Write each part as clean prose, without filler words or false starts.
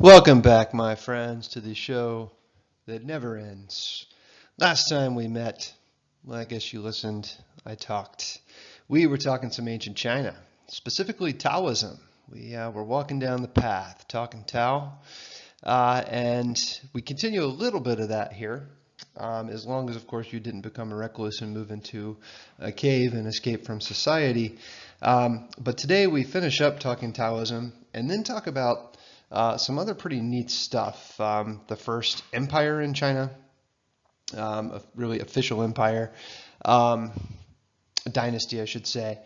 Welcome back, my friends, to the show that never ends. Last time we met, well, I guess you listened, I talked. We were talking some ancient China, specifically Taoism. We were walking down the path, talking Tao, and we continue a little bit of that here, as long as, of course, you didn't become a recluse and move into a cave and escape from society. But today we finish up talking Taoism and then talk about some other pretty neat stuff. The first empire in China, a really official empire, a dynasty, I should say.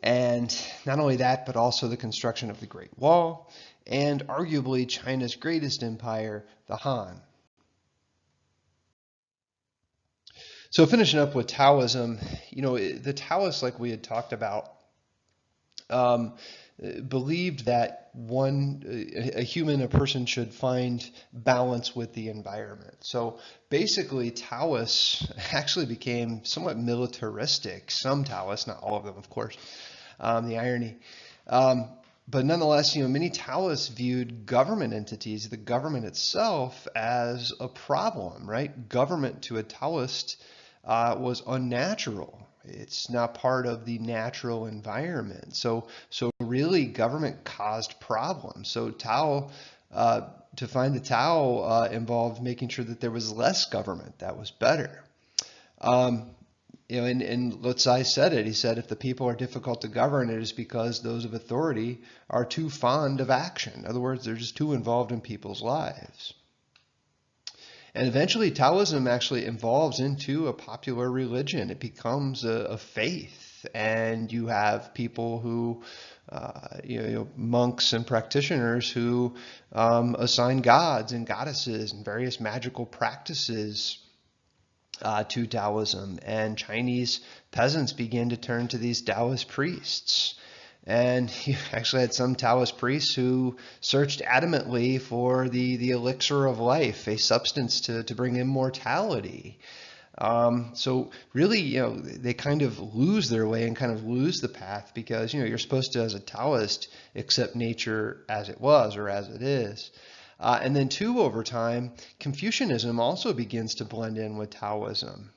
And not only that, but also the construction of the Great Wall, and arguably China's greatest empire, the Han. So finishing up with Taoism, the Taoists, like we had talked about, um, believed that a person should find balance with the environment. So basically, Taoists actually became somewhat militaristic. Some Taoists, not all of them, of course. The irony. But nonetheless, many Taoists viewed government entities, the government itself, as a problem, right? Government to a Taoist was unnatural. It's not part of the natural environment. So really, government caused problems. So to find the Tao involved making sure that there was less government. That was better. And Lao said it. He said, if the people are difficult to govern, it is because those of authority are too fond of action. In other words, they're just too involved in people's lives. And eventually, Taoism actually evolves into a popular religion. It becomes a faith, and you have people who, monks and practitioners who assign gods and goddesses and various magical practices to Taoism. And Chinese peasants began to turn to these Taoist priests. And you actually had some Taoist priests who searched adamantly for the elixir of life, a substance to bring immortality. So really, they kind of lose their way and kind of lose the path because, you're supposed to, as a Taoist, accept nature as it was or as it is. And then two, over time, Confucianism also begins to blend in with Taoism.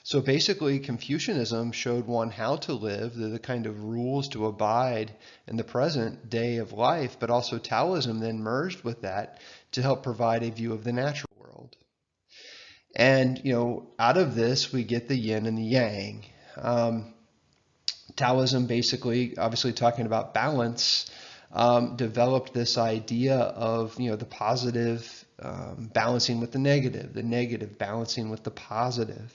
So basically, Confucianism showed one how to live, the kind of rules to abide in the present day of life, but also Taoism then merged with that to help provide a view of the natural world. And, out of this, we get the yin and the yang. Taoism basically, obviously talking about balance, developed this idea of, the positive balancing with the negative balancing with the positive.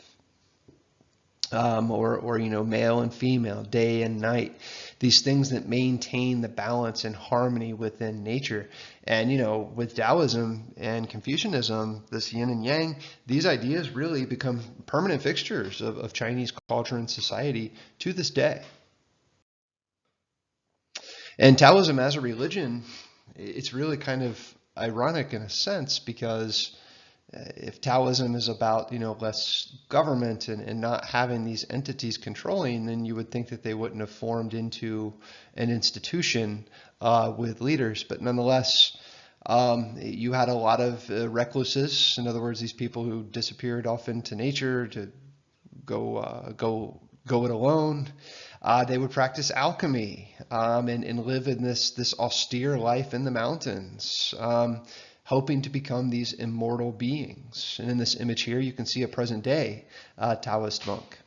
Or male and female, day and night, these things that maintain the balance and harmony within nature. And with Taoism and Confucianism, this yin and yang, these ideas really become permanent fixtures of Chinese culture and society to this day. And Taoism as a religion, it's really kind of ironic in a sense, because if Taoism is about, less government and not having these entities controlling, then you would think that they wouldn't have formed into an institution with leaders. But nonetheless, you had a lot of recluses. In other words, these people who disappeared off into nature to go it alone. They would practice alchemy and live in this austere life in the mountains. Hoping to become these immortal beings. And in this image here, you can see a present day Taoist monk.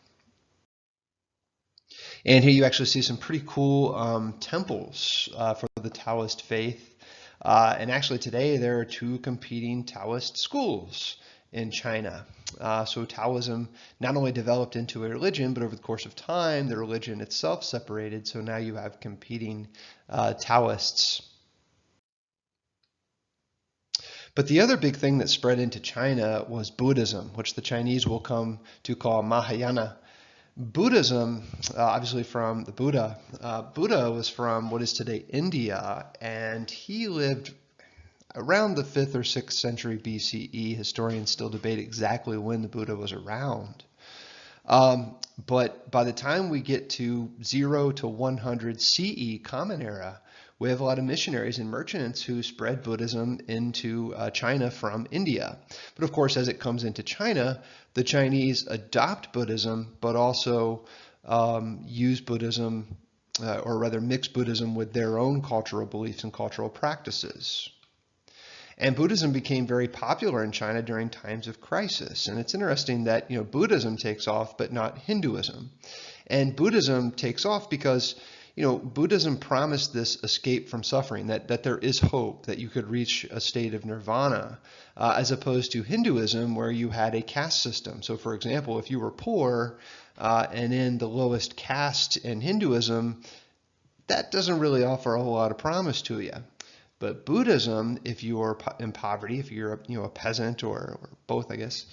And here you actually see some pretty cool temples for the Taoist faith. And actually today there are two competing Taoist schools in China. So Taoism not only developed into a religion, but over the course of time, the religion itself separated. So now you have competing Taoists. But the other big thing that spread into China was Buddhism, which the Chinese will come to call Mahayana. Buddhism, obviously from the Buddha. Buddha was from what is today India, and he lived around the 5th or 6th century BCE. Historians still debate exactly when the Buddha was around. But by the time we get to 0 to 100 CE, Common Era, we have a lot of missionaries and merchants who spread Buddhism into China from India. But of course, as it comes into China, the Chinese adopt Buddhism, but also use Buddhism, or rather mix Buddhism with their own cultural beliefs and cultural practices. And Buddhism became very popular in China during times of crisis. And it's interesting that, Buddhism takes off, but not Hinduism. And Buddhism takes off because, Buddhism promised this escape from suffering, that there is hope, that you could reach a state of nirvana, as opposed to Hinduism, where you had a caste system. So, for example, if you were poor and in the lowest caste in Hinduism, that doesn't really offer a whole lot of promise to you. But Buddhism, if you are in poverty, if you're a peasant or both, I guess,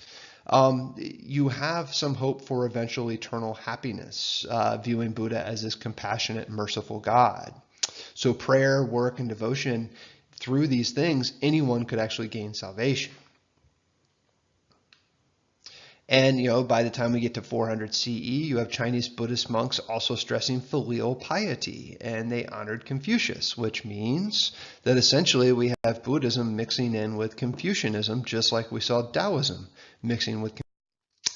you have some hope for eventual eternal happiness, viewing Buddha as this compassionate, merciful God. So prayer, work, and devotion, through these things, anyone could actually gain salvation. And, by the time we get to 400 CE, you have Chinese Buddhist monks also stressing filial piety, and they honored Confucius, which means that essentially we have Buddhism mixing in with Confucianism, just like we saw Taoism mixing with Confucianism.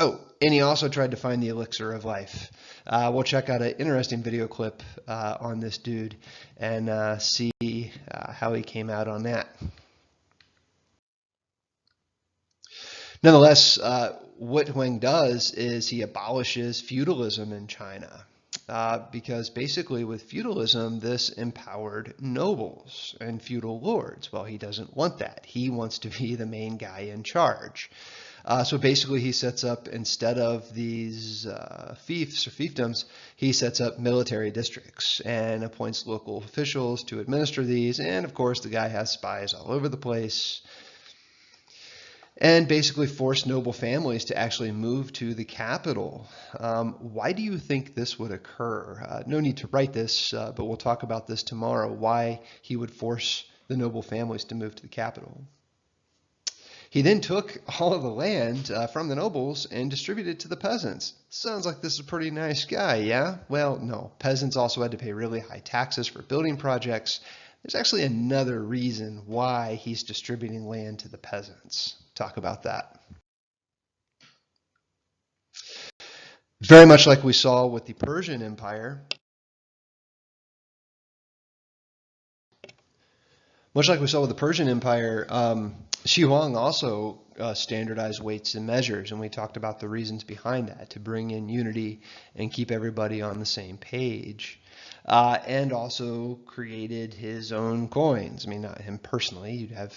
Oh, and he also tried to find the elixir of life. We'll check out an interesting video clip on this dude and see how he came out on that. Nonetheless, what Huang does is he abolishes feudalism in China, because basically with feudalism, this empowered nobles and feudal lords. Well, he doesn't want that. He wants to be the main guy in charge. So basically he sets up, instead of these fiefs or fiefdoms, he sets up military districts and appoints local officials to administer these. And of course, the guy has spies all over the place. And basically forced noble families to actually move to the capital. Why do you think this would occur? No need to write this, but we'll talk about this tomorrow, why he would force the noble families to move to the capital. He then took all of the land from the nobles and distributed it to the peasants. Sounds like this is a pretty nice guy, yeah? Well, no. Peasants also had to pay really high taxes for building projects. There's actually another reason why he's distributing land to the peasants. Talk about that. Very much like we saw with the Persian Empire, Shi Huang also standardized weights and measures, and we talked about the reasons behind that, to bring in unity and keep everybody on the same page. And also created his own coins. I mean, not him personally. You'd have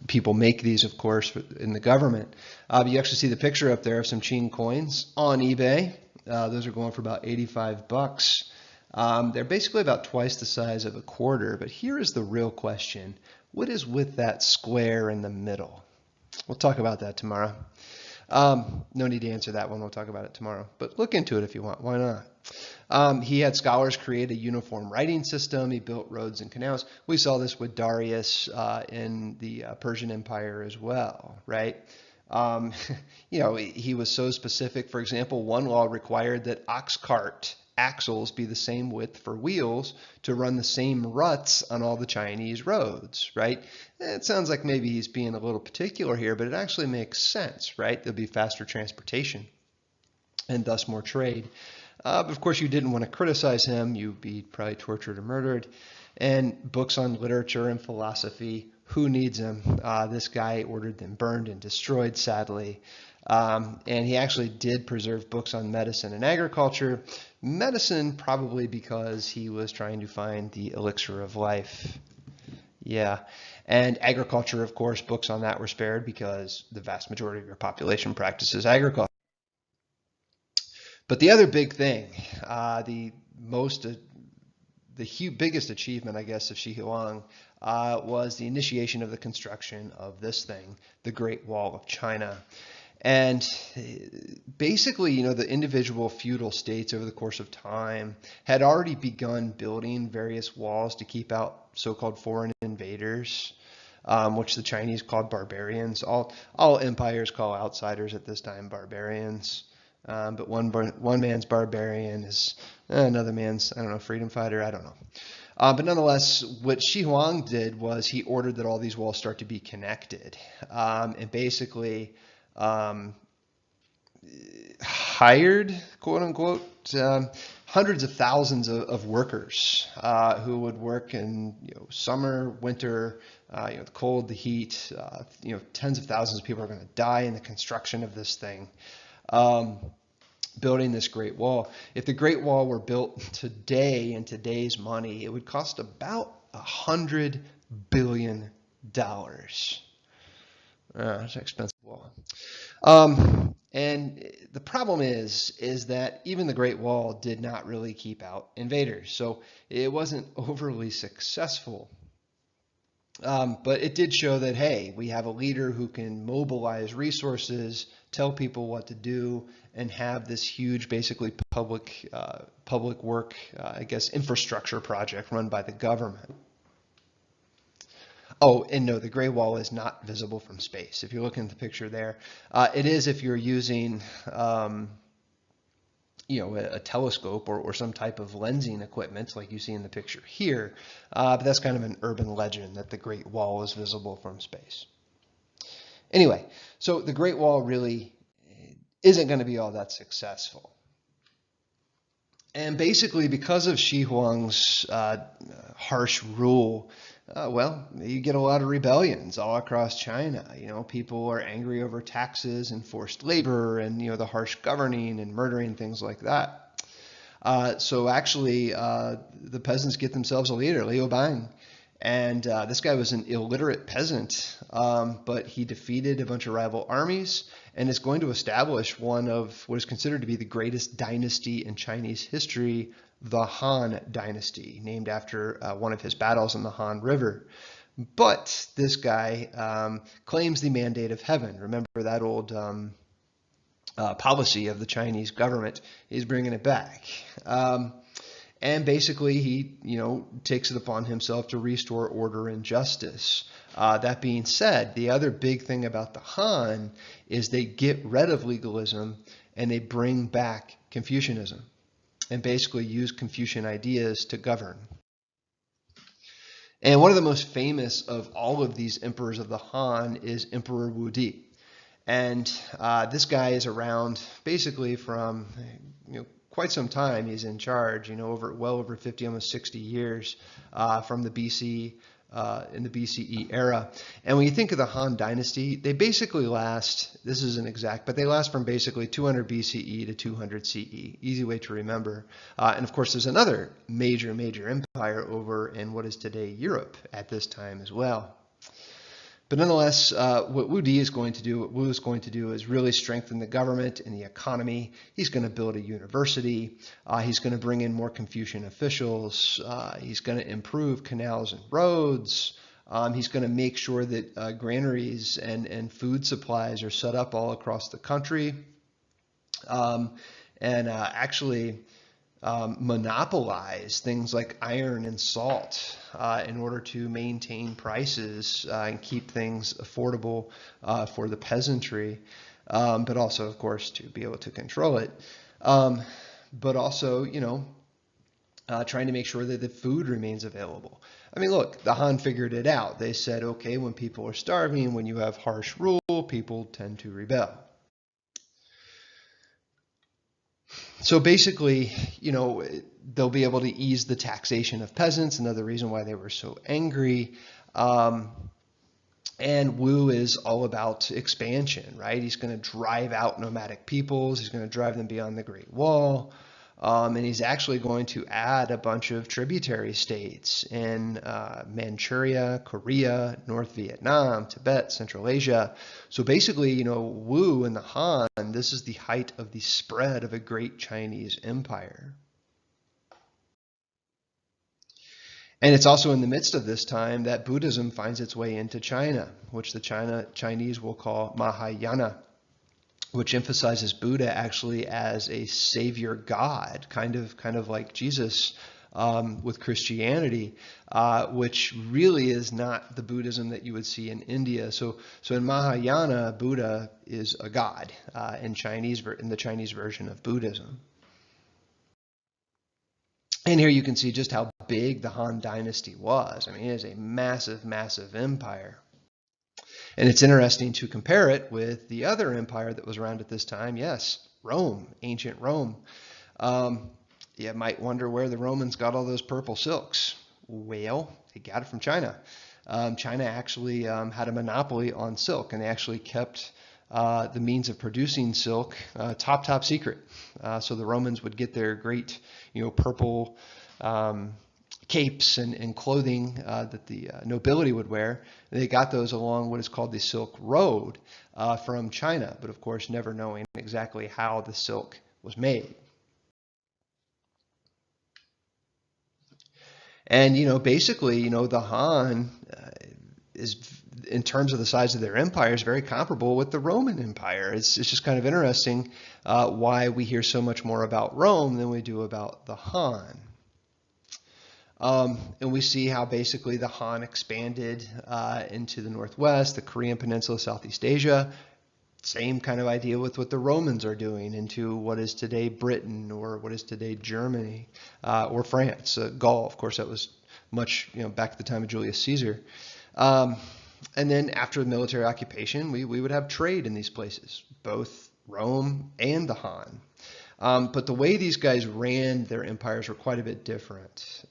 people make these, of course, in the government. But you actually see the picture up there of some Qing coins on eBay. Those are going for about 85 bucks. They're basically about twice the size of a quarter. But here is the real question. What is with that square in the middle? We'll talk about that tomorrow. No need to answer that one. We'll talk about it tomorrow. But look into it if you want. Why not? He had scholars create a uniform writing system. He built roads and canals. We saw this with Darius in the Persian Empire as well, right? He was so specific. For example, one law required that ox cart axles be the same width for wheels to run the same ruts on all the Chinese roads, right? It sounds like maybe he's being a little particular here, but it actually makes sense, right? There'll be faster transportation and thus more trade. But of course, you didn't want to criticize him. You'd be probably tortured or murdered. And books on literature and philosophy, who needs them? This guy ordered them burned and destroyed, sadly. And he actually did preserve books on medicine and agriculture. Medicine probably because he was trying to find the elixir of life. Yeah. And agriculture, of course, books on that were spared because the vast majority of your population practices agriculture. But the other big thing, the biggest achievement, I guess, of Shi Huang was the initiation of the construction of this thing, the Great Wall of China. And basically, the individual feudal states over the course of time had already begun building various walls to keep out so-called foreign invaders, which the Chinese called barbarians. All empires call outsiders at this time barbarians. But one man's barbarian is another man's, I don't know, freedom fighter. I don't know. But nonetheless, what Shi Huang did was he ordered that all these walls start to be connected, and basically um, hired, quote unquote, hundreds of thousands of workers who would work in summer, winter, the cold, the heat. Tens of thousands of people are going to die in the construction of this thing. Building this Great Wall. If the Great Wall were built today in today's money, it would cost about $100 billion. That's an expensive wall. And the problem is that even the Great Wall did not really keep out invaders. So it wasn't overly successful. But it did show that, hey, we have a leader who can mobilize resources, tell people what to do, and have this huge, basically public work, infrastructure project run by the government. Oh, and no, the Great Wall is not visible from space. If you're looking at the picture there, it is if you're using a telescope or some type of lensing equipment like you see in the picture here. But that's kind of an urban legend that the Great Wall is visible from space. Anyway, so the Great Wall really isn't going to be all that successful. And basically, because of Shi Huang's harsh rule, you get a lot of rebellions all across China. People are angry over taxes and forced labor and, the harsh governing and murdering, things like that. So actually, the peasants get themselves a leader, Liu Bang. And this guy was an illiterate peasant, but he defeated a bunch of rival armies and is going to establish one of what is considered to be the greatest dynasty in Chinese history, the Han Dynasty, named after one of his battles on the Han River. But this guy claims the mandate of heaven. Remember that old policy of the Chinese government? He's bringing it back. And basically, he, takes it upon himself to restore order and justice. That being said, the other big thing about the Han is they get rid of legalism and they bring back Confucianism and basically use Confucian ideas to govern. And one of the most famous of all of these emperors of the Han is Emperor Wu Di. And this guy is around basically from, quite some time. He's in charge, well over 50, almost 60 years from the BC, in the BCE era. And when you think of the Han Dynasty, they basically last, this isn't exact, but they last from basically 200 BCE to 200 CE. Easy way to remember. And of course, there's another major empire over in what is today Europe at this time as well. But nonetheless, what Wu is going to do is really strengthen the government and the economy. He's going to build a university. He's going to bring in more Confucian officials. He's going to improve canals and roads. He's going to make sure that granaries and food supplies are set up all across the country. Monopolize things like iron and salt in order to maintain prices and keep things affordable for the peasantry, but also, of course, to be able to control it. But also, trying to make sure that the food remains available. I mean, look, the Han figured it out. They said, okay, when people are starving, when you have harsh rule, people tend to rebel. So basically, they'll be able to ease the taxation of peasants, another reason why they were so angry. And Wu is all about expansion, right? He's going to drive out nomadic peoples. He's going to drive them beyond the Great Wall. And he's actually going to add a bunch of tributary states in Manchuria, Korea, North Vietnam, Tibet, Central Asia. So basically, Wu and the Han, this is the height of the spread of a great Chinese empire. And it's also in the midst of this time that Buddhism finds its way into China, which the Chinese will call Mahayana, which emphasizes Buddha actually as a savior god, kind of like Jesus with Christianity, which really is not the Buddhism that you would see in India. So in Mahayana, Buddha is a god in the Chinese version of Buddhism. And here you can see just how big the Han Dynasty was. I mean, it is a massive, massive empire. And it's interesting to compare it with the other empire that was around at this time. Yes, Rome, ancient Rome. You might wonder where the Romans got all those purple silks. Well, they got it from China. China actually had a monopoly on silk, and they actually kept the means of producing silk top secret. So the Romans would get their great, purple capes and clothing that the nobility would wear. They got those along what is called the Silk Road from China, but of course never knowing exactly how the silk was made. And basically, the Han is, in terms of the size of their empire, is very comparable with the Roman Empire. It's just kind of interesting why we hear so much more about Rome than we do about the Han. And we see how basically the Han expanded into the Northwest, the Korean Peninsula, Southeast Asia. Same kind of idea with what the Romans are doing into what is today Britain, or what is today Germany, or France. Gaul, of course, that was much, back at the time of Julius Caesar. And then after the military occupation, we would have trade in these places, both Rome and the Han. But the way these guys ran their empires were quite a bit different.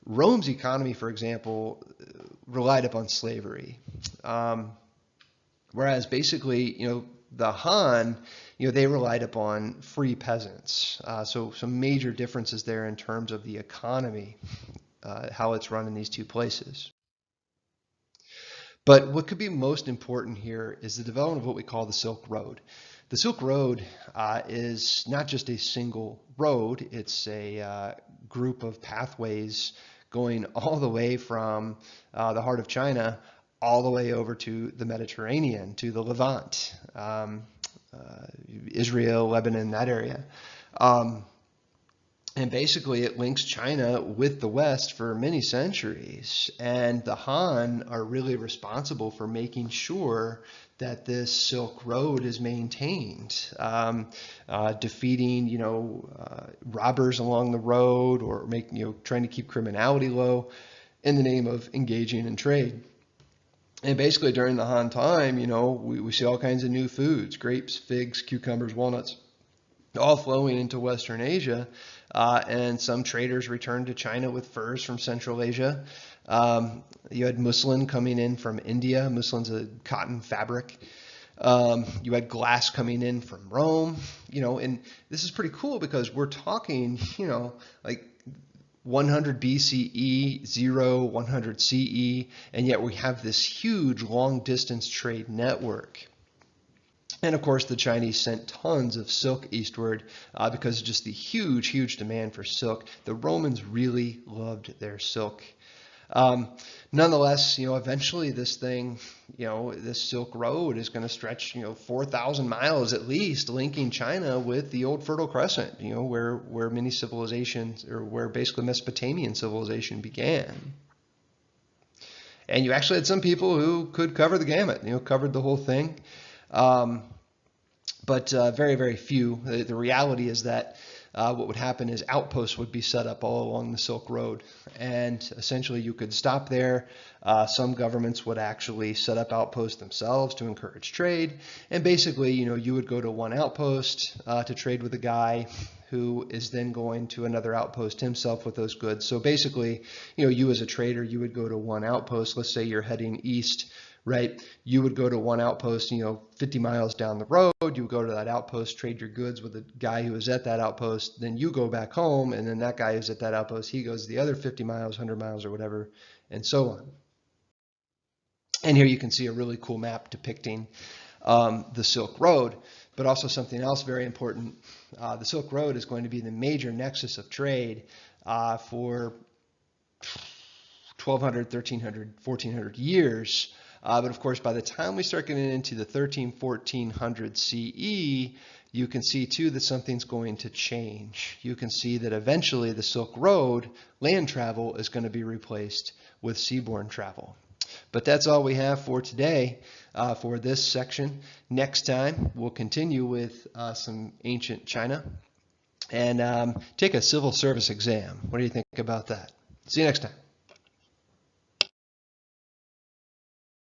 Rome's economy, for example, relied upon slavery. Whereas basically, the Han, they relied upon free peasants. So some major differences there in terms of the economy, how it's run in these two places. But what could be most important here is the development of what we call the Silk Road. The Silk Road is not just a single road, it's a group of pathways going all the way from the heart of China all the way over to the Mediterranean, to the Levant, Israel, Lebanon, that area. And basically it links China with the West for many centuries. And the Han are really responsible for making sure that this Silk Road is maintained, defeating, robbers along the road, or trying to keep criminality low in the name of engaging in trade. And basically during the Han time, we see all kinds of new foods: grapes, figs, cucumbers, walnuts, all flowing into Western Asia. And some traders returned to China with furs from Central Asia. You had muslin coming in from India. Muslin's a cotton fabric. You had glass coming in from Rome. And this is pretty cool because we're talking, like 100 BCE, 100 CE, and yet we have this huge long distance trade network. And of course, the Chinese sent tons of silk eastward because of just the huge, huge demand for silk. The Romans really loved their silk. Nonetheless, eventually this thing, this Silk Road is going to stretch, 4,000 miles at least, linking China with the old Fertile Crescent, where many civilizations, or where basically Mesopotamian civilization began. And you actually had some people who could cover the gamut, covered the whole thing. But very, very few. The reality is that what would happen is outposts would be set up all along the Silk Road, and essentially you could stop there. Some governments would actually set up outposts themselves to encourage trade, and basically, you would go to one outpost to trade with a guy who is then going to another outpost himself with those goods. So basically, you as a trader, you would go to one outpost. Let's say you're heading east, right? You would go to one outpost, 50 miles down the road. You would go to that outpost, trade your goods with the guy who is at that outpost. Then you go back home, and then that guy who's at that outpost, he goes the other 50 miles, 100 miles, or whatever, and so on. And here you can see a really cool map depicting the Silk Road, but also something else very important. The Silk Road is going to be the major nexus of trade for 1,200, 1,300, 1,400 years But of course, by the time we start getting into the 1400 CE, you can see too that something's going to change. You can see that eventually the Silk Road, land travel, is going to be replaced with seaborne travel. But that's all we have for today for this section. Next time, we'll continue with some ancient China and take a civil service exam. What do you think about that? See you next time.